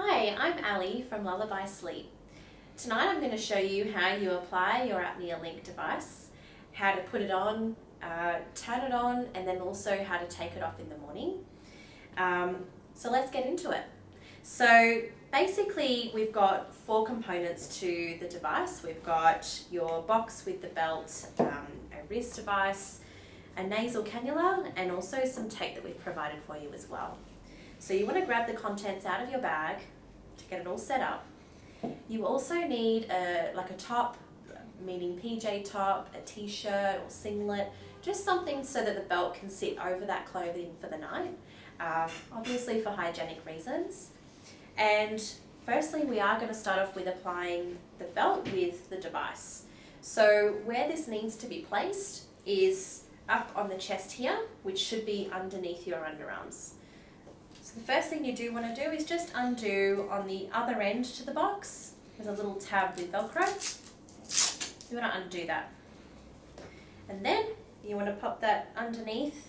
Hi, I'm Ali from Lullaby Sleep. Tonight I'm going to show you how you apply your ApneaLink device, how to put it on, turn it on, and then also how to take it off in the morning. So let's get into it. So basically we've got 4 components to the device. We've got your box with the belt, a wrist device, a nasal cannula, and also some tape that we've provided for you as well. So you want to grab the contents out of your bag to get it all set up. You also need a top, meaning PJ top, a t-shirt or singlet, just something so that the belt can sit over that clothing for the night, obviously for hygienic reasons. And firstly, we are going to start off with applying the belt with the device. So where this needs to be placed is up on the chest here, which should be underneath your underarms. So the first thing you do want to do is just undo on the other end to the box. There's a little tab with Velcro. You want to undo that. And then you want to pop that underneath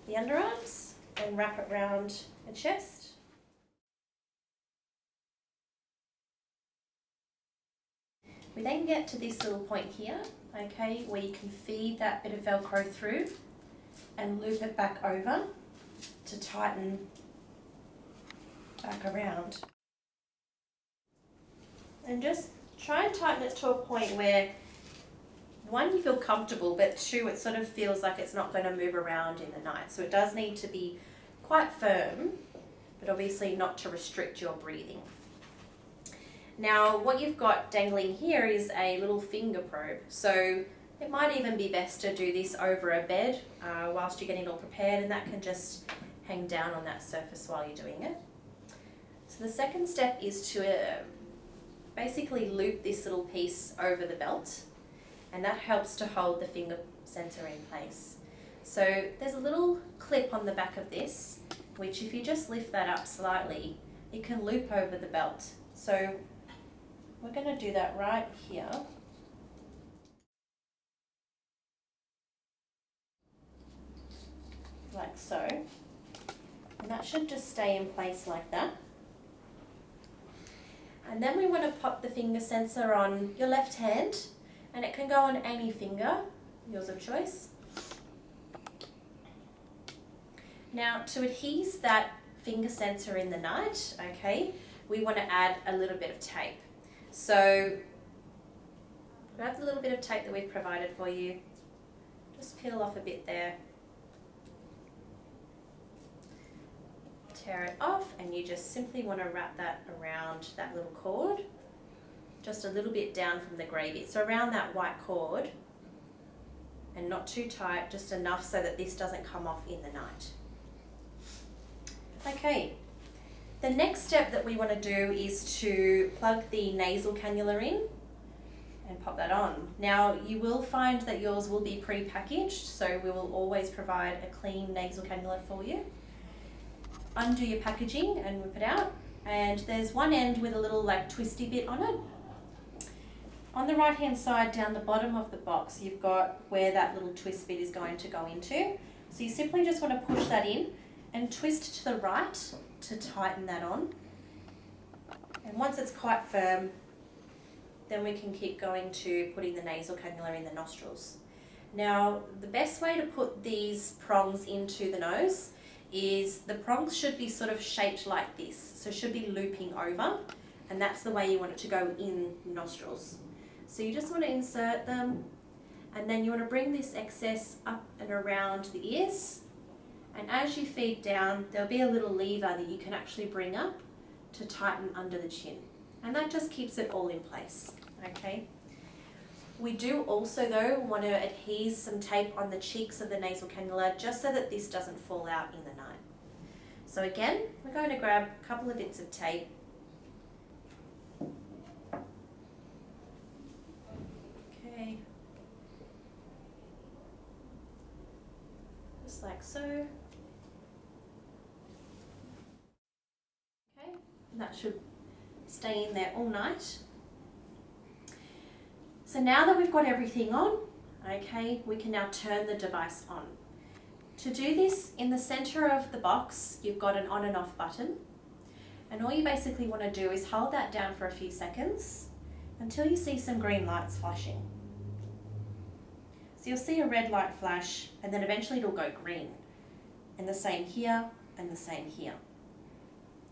the underarms and wrap it around the chest. We then get to this little point here, okay, where you can feed that bit of Velcro through and loop it back over to tighten back around. And just try and tighten it to a point where, 1, you feel comfortable, but 2, it sort of feels like it's not going to move around in the night. So it does need to be quite firm, but obviously not to restrict your breathing. Now, what you've got dangling here is a little finger probe. So it might even be best to do this over a bed whilst you're getting all prepared, and that can just hang down on that surface while you're doing it. So the second step is to basically loop this little piece over the belt, and that helps to hold the finger sensor in place. So there's a little clip on the back of this, which if you just lift that up slightly, it can loop over the belt. So we're going to do that right here. Like so. And that should just stay in place like that. And then we want to pop the finger sensor on your left hand, and it can go on any finger, yours of choice. Now, to adhese that finger sensor in the night, okay, we want to add a little bit of tape. So grab the little bit of tape that we've provided for you, just peel off a bit there, tear it off, and you just simply want to wrap that around that little cord, just a little bit down from the grey bit, so around that white cord, and not too tight, just enough so that this doesn't come off in the night. Okay, the next step that we want to do is to plug the nasal cannula in and pop that on. Now, you will find that yours will be pre-packaged, so we will always provide a clean nasal cannula for you. Undo your packaging and whip it out, and there's one end with a little twisty bit on it. On the right hand side down the bottom of the box, you've got where that little twist bit is going to go into. So you simply just want to push that in and twist to the right to tighten that on. And once it's quite firm, then we can keep going to putting the nasal cannula in the nostrils. Now, the best way to put these prongs into the nose is the prongs should be sort of shaped like this, so should be looping over, and that's the way you want it to go in nostrils. So you just want to insert them, and then you want to bring this excess up and around the ears, and as you feed down, there'll be a little lever that you can actually bring up to tighten under the chin, and that just keeps it all in place. Okay. We do also, though, want to adhese some tape on the cheeks of the nasal cannula just so that this doesn't fall out in the night. So again, we're going to grab a couple of bits of tape. Okay. Just like so. Okay, and that should stay in there all night. So now that we've got everything on, okay, we can now turn the device on. To do this, in the center of the box, you've got an on and off button. And all you basically want to do is hold that down for a few seconds until you see some green lights flashing. So you'll see a red light flash and then eventually it'll go green. And the same here and the same here.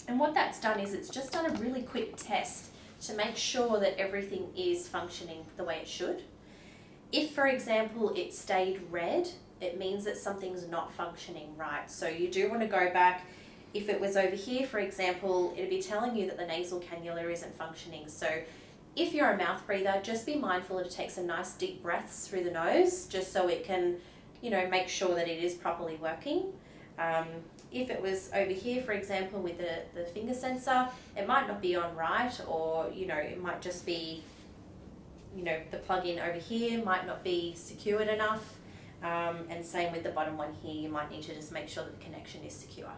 And what that's done is it's just done a really quick test to make sure that everything is functioning the way it should. If, for example, it stayed red, it means that something's not functioning right. So you do want to go back. If it was over here, for example, it'd be telling you that the nasal cannula isn't functioning. So if you're a mouth breather, just be mindful to take some nice deep breaths through the nose, just so it can, make sure that it is properly working. If it was over here, for example, with the finger sensor, it might not be on right, or, it might just be, the plug-in over here might not be secured enough. And same with the bottom one here, you might need to just make sure that the connection is secure.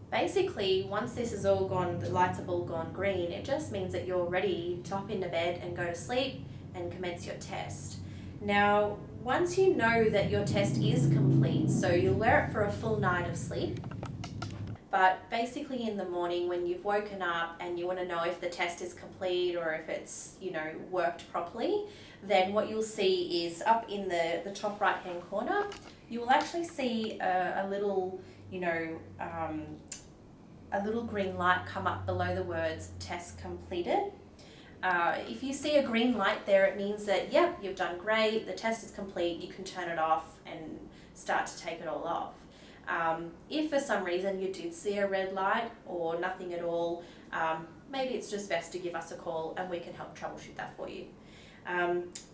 Basically, once this is all gone, the lights have all gone green, it just means that you're ready to hop into bed and go to sleep and commence your test. Now, once you know that your test is complete, so you'll wear it for a full night of sleep, but basically in the morning when you've woken up and you want to know if the test is complete or if it's, worked properly, then what you'll see is up in the top right hand corner, you will actually see a little, a little green light come up below the words test completed. If you see a green light there, it means that, yep, you've done great, the test is complete, you can turn it off and start to take it all off. If for some reason you did see a red light or nothing at all, maybe it's just best to give us a call and we can help troubleshoot that for you.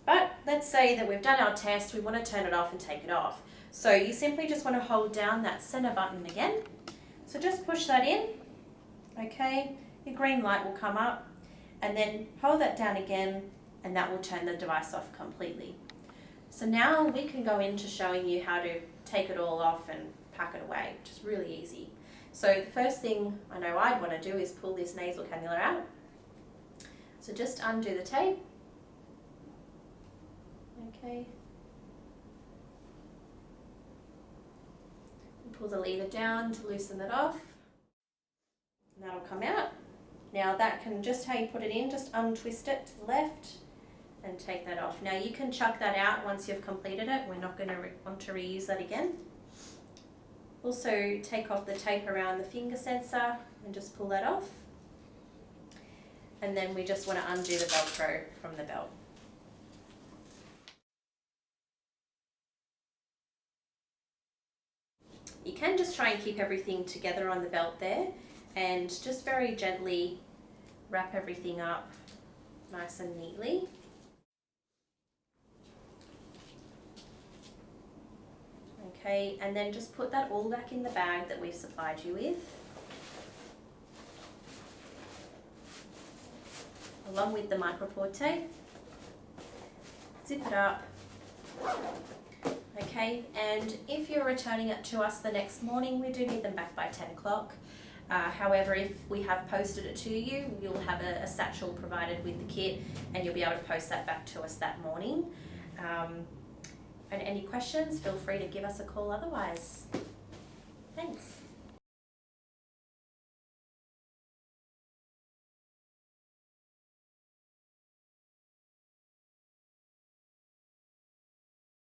But let's say that we've done our test, we want to turn it off and take it off. So you simply just want to hold down that center button again. So just push that in, okay, your green light will come up, and then hold that down again and that will turn the device off completely. So now we can go into showing you how to take it all off and pack it away, which is really easy. So the first thing I know I'd want to do is pull this nasal cannula out. So just undo the tape. Okay. And pull the lever down to loosen it off. And that'll come out. Now that can just how you put it in, just untwist it to the left and take that off. Now you can chuck that out once you've completed it. We're not going to want to reuse that again. Also take off the tape around the finger sensor and just pull that off. And then we just want to undo the Velcro from the belt. You can just try and keep everything together on the belt there and just very gently wrap everything up nice and neatly. Okay, and then just put that all back in the bag that we've supplied you with, along with the micropore tape. Zip it up. Okay, and if you're returning it to us the next morning, we do need them back by 10 o'clock. However, if we have posted it to you, you'll have a satchel provided with the kit and you'll be able to post that back to us that morning. And any questions, feel free to give us a call otherwise. Thanks.